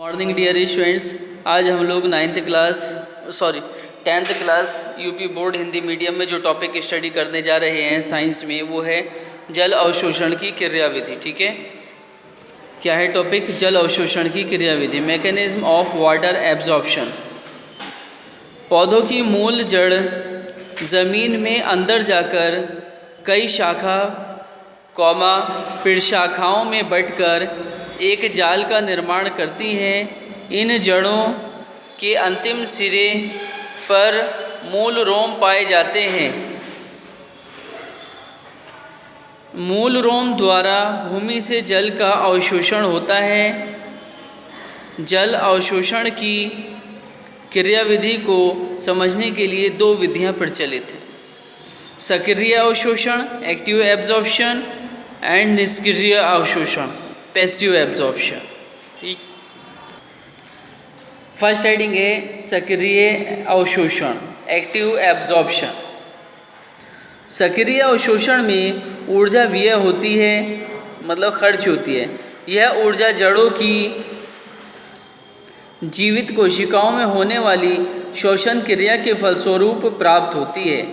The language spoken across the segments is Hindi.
मॉर्निंग डियर स्टूडेंट्स, आज हम लोग 10th class UP board Hindi medium में जो टॉपिक स्टडी करने जा रहे हैं साइंस में, वो है जल अवशोषण की क्रियाविधि। ठीक है, क्या है टॉपिक? जल अवशोषण की क्रियाविधि, मैकेनिज्म ऑफ वाटर एब्जॉर्प्शन। पौधों की मूल जड़ ज़मीन में अंदर जाकर कई शाखा फिर शाखाओं में बंटकर एक जाल का निर्माण करती हैं। इन जड़ों के अंतिम सिरे पर मूल रोम पाए जाते हैं। मूल रोम द्वारा भूमि से जल का अवशोषण होता है। जल अवशोषण की क्रियाविधि को समझने के लिए दो विधियां प्रचलित हैं: सक्रिय अवशोषण एक्टिव एब्जॉर्प्शन एंड निष्क्रिय अवशोषण पैसिव एब्जॉर्प्शन। ठीक, फर्स्ट हेडिंग है सक्रिय अवशोषण एक्टिव एब्जॉर्प्शन। सक्रिय अवशोषण में ऊर्जा व्यय होती है, मतलब खर्च होती है। यह ऊर्जा जड़ों की जीवित कोशिकाओं में होने वाली शोषण क्रिया के फलस्वरूप प्राप्त होती है।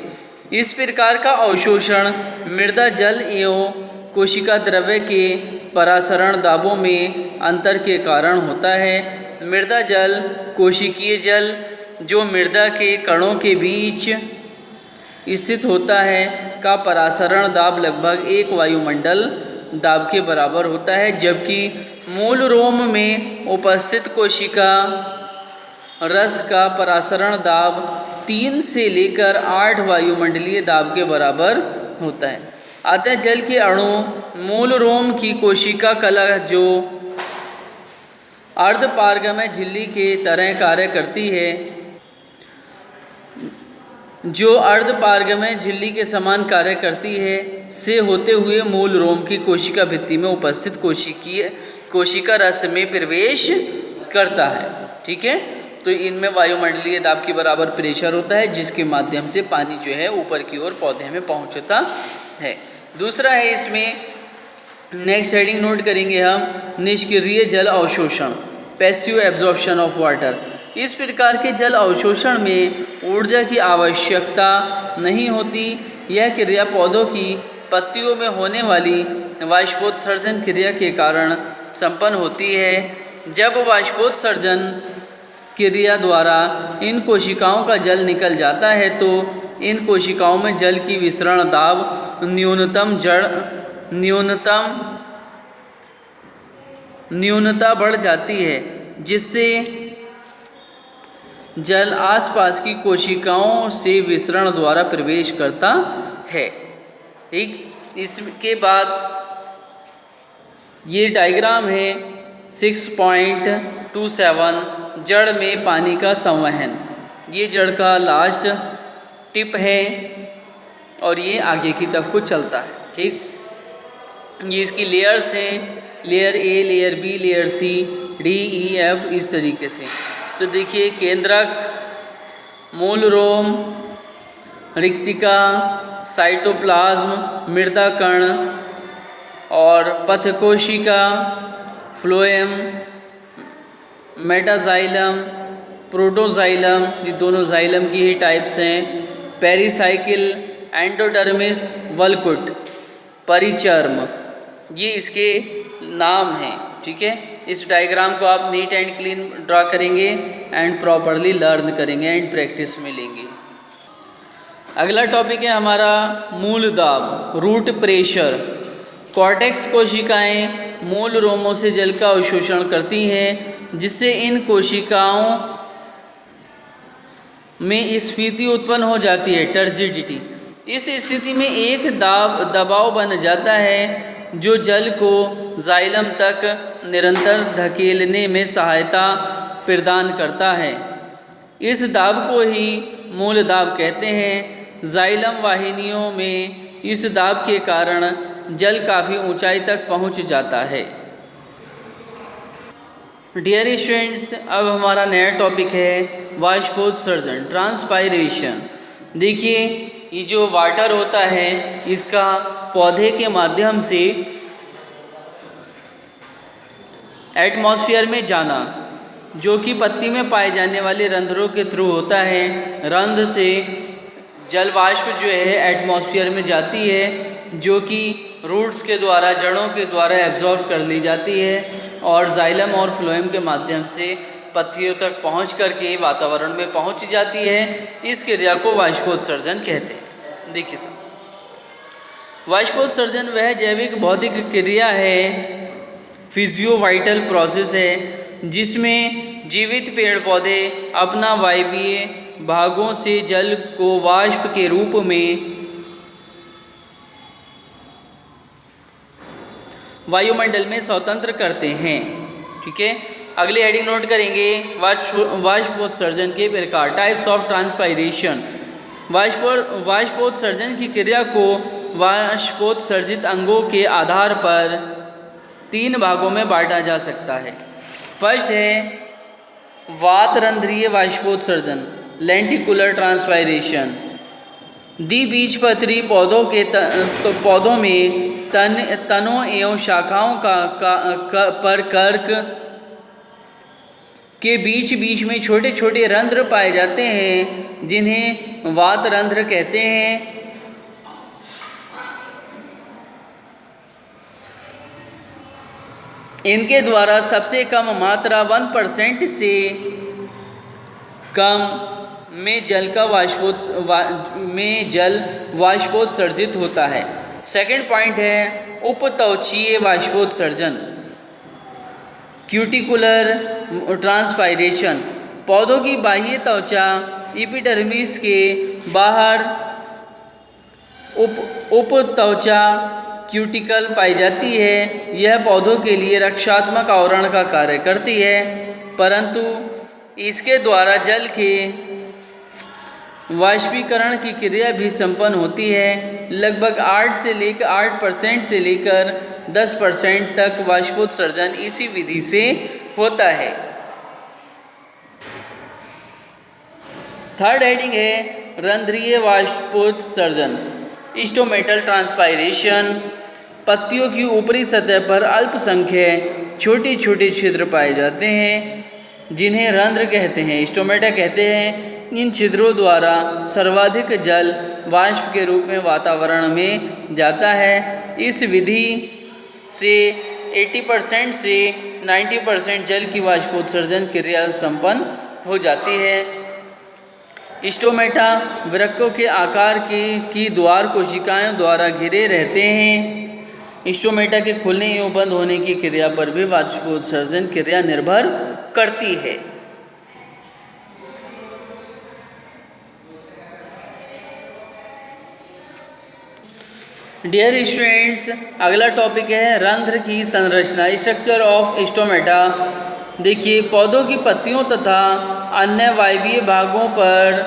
इस प्रकार का अवशोषण मृदा जल एवं कोशिका द्रव्य के परासरण दाबों में अंतर के कारण होता है। मृदा जल कोशिकीय जल जो मृदा के कणों के बीच स्थित होता है का परासरण दाब लगभग 1 वायुमंडल दाब के बराबर होता है, जबकि मूल रोम में उपस्थित कोशिका रस का परासरण दाब 3 से लेकर 8 वायुमंडलीय दाब के बराबर होता है। अतः जल के अणु मूल रोम की कोशिका कला जो अर्धपारगम्य झिल्ली के तरह कार्य करती है, जो अर्धपारगम्य झिल्ली के समान कार्य करती है, से होते हुए मूल रोम की कोशिका भित्ति में उपस्थित कोशिका रस में प्रवेश करता है। ठीक है, तो इनमें वायुमंडलीय दाब के बराबर प्रेशर होता है, जिसके माध्यम से पानी जो है ऊपर की ओर पौधे में पहुंचता है। दूसरा है इसमें, नेक्स्ट हेडिंग नोट करेंगे हम, निष्क्रिय जल अवशोषण पैसिव एब्जॉर्प्शन ऑफ वाटर। इस प्रकार के जल अवशोषण में ऊर्जा की आवश्यकता नहीं होती। यह क्रिया पौधों की पत्तियों में होने वाली वाष्पोत्सर्जन क्रिया के कारण संपन्न होती है। जब वाष्पोत्सर्जन क्रिया द्वारा इन कोशिकाओं का जल निकल जाता है तो इन कोशिकाओं में जल की विसरण दाब न्यूनता बढ़ जाती है, जिससे जल आसपास की कोशिकाओं से विसरण द्वारा प्रवेश करता है। ठीक, इसके बाद ये डायग्राम है 6.27 जड़ में पानी का संवहन। ये जड़ का लास्ट टिप है और ये आगे की तरफ को चलता है। ठीक, ये इसकी लेयर्स हैं, layer A, layer B, layer C, D, E, F, इस तरीके से। तो देखिए, केंद्रक, मूल रोम, रिक्तिका, साइटोप्लाज्म, मृदा कण और पथकोशिका, फ्लोएम, मेटाजाइलम, प्रोटोजाइलम, ये दोनों जाइलम की ही टाइप्स हैं। पेरिसाइकिल, एंडोडर्मिस, वल्कुट, परिचर्म, ये इसके नाम हैं। ठीक है, इस डायग्राम को आप नीट एंड क्लीन ड्रा करेंगे एंड प्रॉपरली लर्न करेंगे एंड प्रैक्टिस में लेंगे। अगला टॉपिक है हमारा मूल दाब, रूट प्रेशर। कॉर्टेक्स कोशिकाएं मूल रोमों से जल का अवशोषण करती हैं, जिससे इन कोशिकाओं में स्फीति उत्पन्न हो जाती है, टर्जिडिटी। इस स्थिति में एक दबाव बन जाता है जो जल को जाइलम तक निरंतर धकेलने में सहायता प्रदान करता है। इस दाब को ही मूल दाब कहते हैं। जाइलम वाहिनियों में इस दाब के कारण जल काफ़ी ऊंचाई तक पहुंच जाता है। डियर स्टूडेंट्स, अब हमारा नया टॉपिक है वाष्पोत्सर्जन, ट्रांसपायरेशन। देखिए, ये जो वाटर होता है, इसका पौधे के माध्यम से एटमॉस्फेयर में जाना जो कि पत्ती में पाए जाने वाले रंध्रों के थ्रू होता है। रंध्र से जल वाष्प जो है एटमॉस्फेयर में जाती है, जो कि रूट्स के द्वारा, जड़ों के द्वारा एब्जॉर्ब कर ली जाती है और जाइलम और फ्लोएम के माध्यम से पत्तियों तक पहुंच करके वातावरण में पहुंच जाती है। इस क्रिया को वाष्पोत्सर्जन कहते हैं। देखिए सर, वाष्पोत्सर्जन वह जैविक भौतिक क्रिया है, फिजियो वाइटल प्रोसेस है, जिसमें जीवित पेड़ पौधे अपना वायवीय भागों से जल को वाष्प के रूप में वायुमंडल में स्वतंत्र करते हैं। ठीक है, अगली हेडिंग नोट करेंगे, वाष्पोत्सर्जन के प्रकार, टाइप्स ऑफ ट्रांसपायरेशन। वाष्पोत्सर्जन की क्रिया को वाष्पोत्सर्जित अंगों के आधार पर 3 भागों में बांटा जा सकता है। फर्स्ट है वातरंध्रीय वाष्पोत्सर्जन, लेंटिकुलर ट्रांसपायरेशन। द्विबीजपत्री पौधों में तनों एवं शाखाओं पर कर्क के बीच बीच में छोटे छोटे रंध्र पाए जाते हैं, जिन्हें वातरंध्र कहते हैं। इनके द्वारा सबसे कम मात्रा 1% से कम में जल वाष्पोत्सर्जित होता है। सेकंड पॉइंट है उपत्वचीय वाष्पोत्सर्जन, क्यूटिकुलर ट्रांसपायरेशन। पौधों की बाह्य त्वचा एपिडर्मिस के बाहर उपत्वचा क्यूटिकल पाई जाती है। यह पौधों के लिए रक्षात्मक आवरण का कार्य करती है, परंतु इसके द्वारा जल के वाष्पीकरण की क्रिया भी संपन्न होती है। लगभग 8% से लेकर 10% तक वाष्पोत्सर्जन इसी विधि से होता है। थर्ड हेडिंग है रंध्रीय वाष्पोत्सर्जन, स्टोमेटल ट्रांसपायरेशन। पत्तियों की ऊपरी सतह पर अल्पसंख्यक छोटे छोटे छिद्र पाए जाते हैं, जिन्हें रंध्र कहते हैं, स्टोमेटा कहते हैं। इन छिद्रों द्वारा सर्वाधिक जल वाष्प के रूप में वातावरण में जाता है। इस विधि से 80% से 90% जल की वाष्पोत्सर्जन क्रिया संपन्न हो जाती है। स्टोमेटा वृक्कों के आकार की द्वार कोशिकाओं द्वारा घिरे रहते हैं। स्टोमेटा के खुलने एवं बंद होने की क्रिया पर भी वाष्पोत्सर्जन क्रिया निर्भर करती है। डियर स्टूडेंट्स, अगला टॉपिक है रंध्र की संरचना, स्ट्रक्चर ऑफ स्टोमेटा। देखिए, पौधों की पत्तियों तथा अन्य वायवीय भागों पर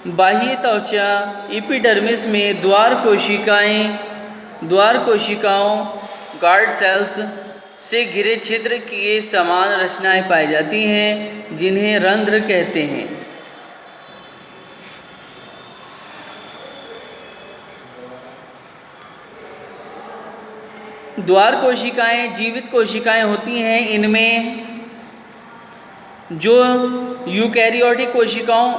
बाह्य त्वचा एपिडर्मिस में द्वार कोशिकाओं गार्ड सेल्स से घिरे छिद्र के समान रचनाएं पाई जाती हैं, जिन्हें रंध्र कहते हैं। द्वार कोशिकाएं जीवित कोशिकाएं होती हैं। इनमें जो यूकैरियोटिक कोशिकाओं,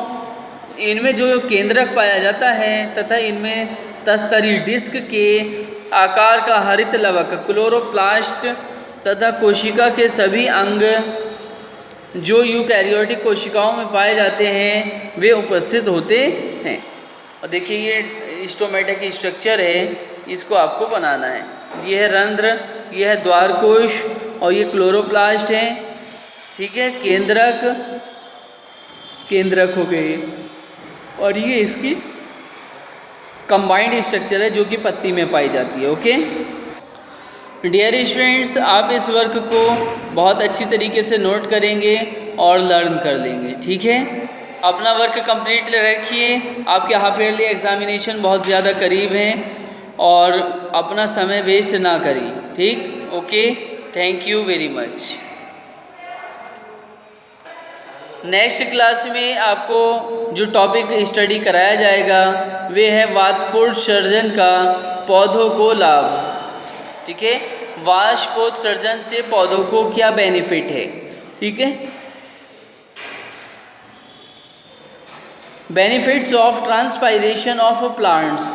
इनमें जो केंद्रक पाया जाता है तथा इनमें तस्तरी डिस्क के आकार का हरित लवक क्लोरोप्लास्ट तथा कोशिका के सभी अंग जो यूकैरियोटिक कोशिकाओं में पाए जाते हैं वे उपस्थित होते हैं। और देखिए, ये स्टोमेटा की स्ट्रक्चर है, इसको आपको बनाना है। यह है रंध्र, यह है द्वारकोश और ये क्लोरोप्लास्ट है। ठीक है, केंद्रक हो गए और ये इसकी कंबाइंड स्ट्रक्चर है जो कि पत्ती में पाई जाती है। ओके डियर स्टूडेंट्स, आप इस वर्क को बहुत अच्छी तरीके से नोट करेंगे और लर्न कर लेंगे। ठीक है, अपना वर्क कंप्लीट रखिए। आपके हाफ ईयरली एग्जामिनेशन बहुत ज़्यादा करीब हैं और अपना समय वेस्ट ना करिए। ठीक, okay, thank you very much. Next class में आपको जो टॉपिक स्टडी कराया जाएगा वे है वाष्पोत्सर्जन का पौधों को लाभ। ठीक है, वाष्पोत्सर्जन से पौधों को क्या बेनिफिट है। ठीक है। Benefits of transpiration of plants.